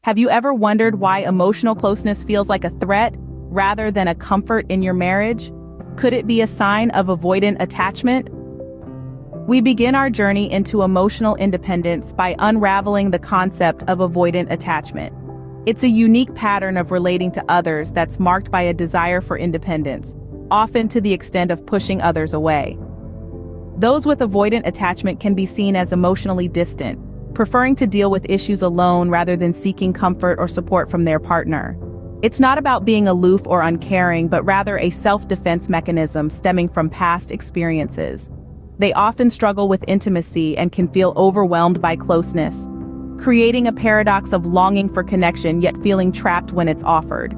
Have you ever wondered why emotional closeness feels like a threat rather than a comfort in your marriage? Could it be a sign of avoidant attachment? We begin our journey into emotional independence by unraveling the concept of avoidant attachment. It's a unique pattern of relating to others that's marked by a desire for independence, often to the extent of pushing others away. Those with avoidant attachment can be seen as emotionally distant, preferring to deal with issues alone rather than seeking comfort or support from their partner. It's not about being aloof or uncaring, but rather a self-defense mechanism stemming from past experiences. They often struggle with intimacy and can feel overwhelmed by closeness, creating a paradox of longing for connection yet feeling trapped when it's offered.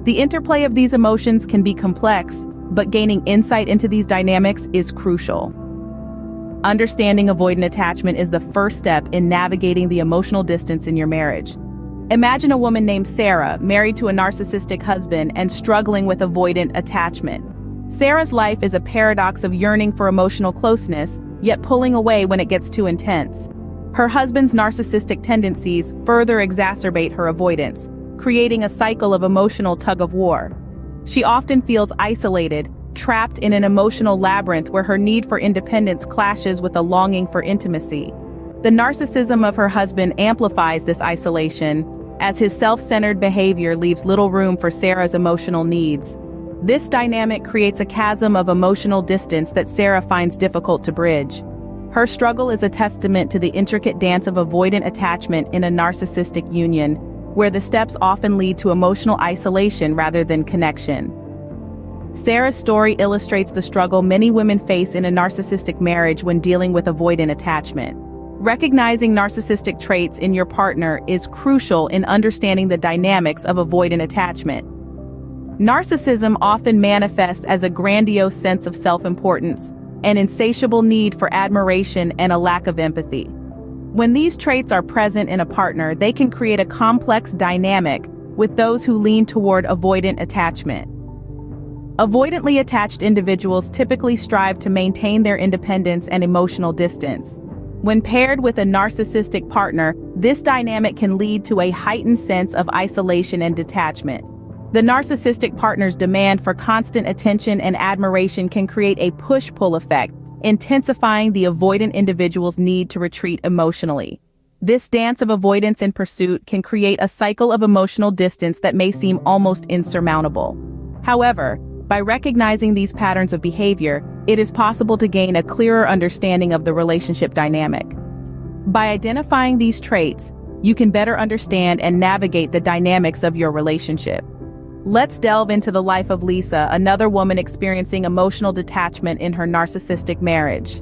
The interplay of these emotions can be complex, but gaining insight into these dynamics is crucial. Understanding avoidant attachment is the first step in navigating the emotional distance in your marriage. Imagine a woman named Sarah, married to a narcissistic husband and struggling with avoidant attachment. Sarah's life is a paradox of yearning for emotional closeness, yet pulling away when it gets too intense. Her husband's narcissistic tendencies further exacerbate her avoidance, creating a cycle of emotional tug-of-war. She often feels isolated, trapped in an emotional labyrinth where her need for independence clashes with a longing for intimacy. The narcissism of her husband amplifies this isolation, as his self-centered behavior leaves little room for Sarah's emotional needs. This dynamic creates a chasm of emotional distance that Sarah finds difficult to bridge. Her struggle is a testament to the intricate dance of avoidant attachment in a narcissistic union, where the steps often lead to emotional isolation rather than connection. Sarah's story illustrates the struggle many women face in a narcissistic marriage when dealing with avoidant attachment. Recognizing narcissistic traits in your partner is crucial in understanding the dynamics of avoidant attachment. Narcissism often manifests as a grandiose sense of self-importance, an insatiable need for admiration, and a lack of empathy. When these traits are present in a partner, they can create a complex dynamic with those who lean toward avoidant attachment. Avoidantly attached individuals typically strive to maintain their independence and emotional distance. When paired with a narcissistic partner, this dynamic can lead to a heightened sense of isolation and detachment. The narcissistic partner's demand for constant attention and admiration can create a push-pull effect, intensifying the avoidant individual's need to retreat emotionally. This dance of avoidance and pursuit can create a cycle of emotional distance that may seem almost insurmountable. However, by recognizing these patterns of behavior, it is possible to gain a clearer understanding of the relationship dynamic. By identifying these traits, you can better understand and navigate the dynamics of your relationship. Let's delve into the life of Lisa, another woman experiencing emotional detachment in her narcissistic marriage.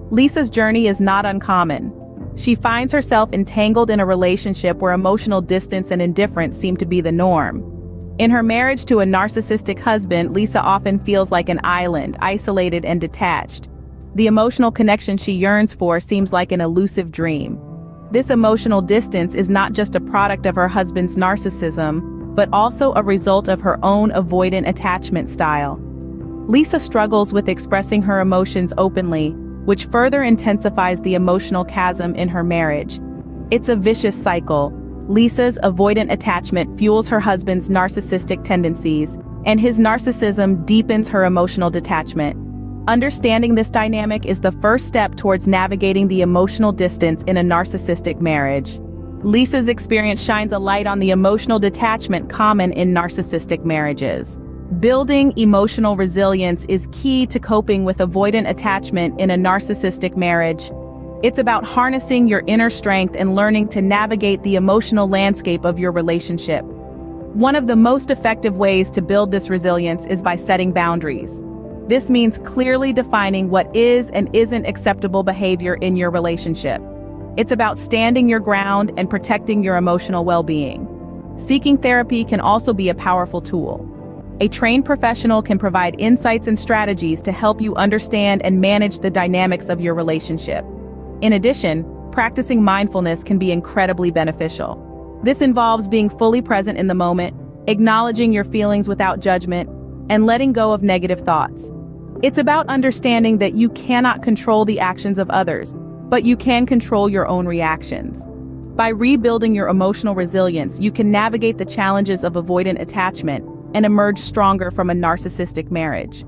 Lisa's journey is not uncommon. She finds herself entangled in a relationship where emotional distance and indifference seem to be the norm. In her marriage to a narcissistic husband, Lisa often feels like an island, isolated and detached. The emotional connection she yearns for seems like an elusive dream. This emotional distance is not just a product of her husband's narcissism, but also a result of her own avoidant attachment style. Lisa struggles with expressing her emotions openly, which further intensifies the emotional chasm in her marriage. It's a vicious cycle. Lisa's avoidant attachment fuels her husband's narcissistic tendencies, and his narcissism deepens her emotional detachment. Understanding this dynamic is the first step towards navigating the emotional distance in a narcissistic marriage. Lisa's experience shines a light on the emotional detachment common in narcissistic marriages. Building emotional resilience is key to coping with avoidant attachment in a narcissistic marriage. It's about harnessing your inner strength and learning to navigate the emotional landscape of your relationship. One of the most effective ways to build this resilience is by setting boundaries. This means clearly defining what is and isn't acceptable behavior in your relationship. It's about standing your ground and protecting your emotional well-being. Seeking therapy can also be a powerful tool. A trained professional can provide insights and strategies to help you understand and manage the dynamics of your relationship. In addition, practicing mindfulness can be incredibly beneficial. This involves being fully present in the moment, acknowledging your feelings without judgment, and letting go of negative thoughts. It's about understanding that you cannot control the actions of others, but you can control your own reactions. By rebuilding your emotional resilience, you can navigate the challenges of avoidant attachment and emerge stronger from a narcissistic marriage.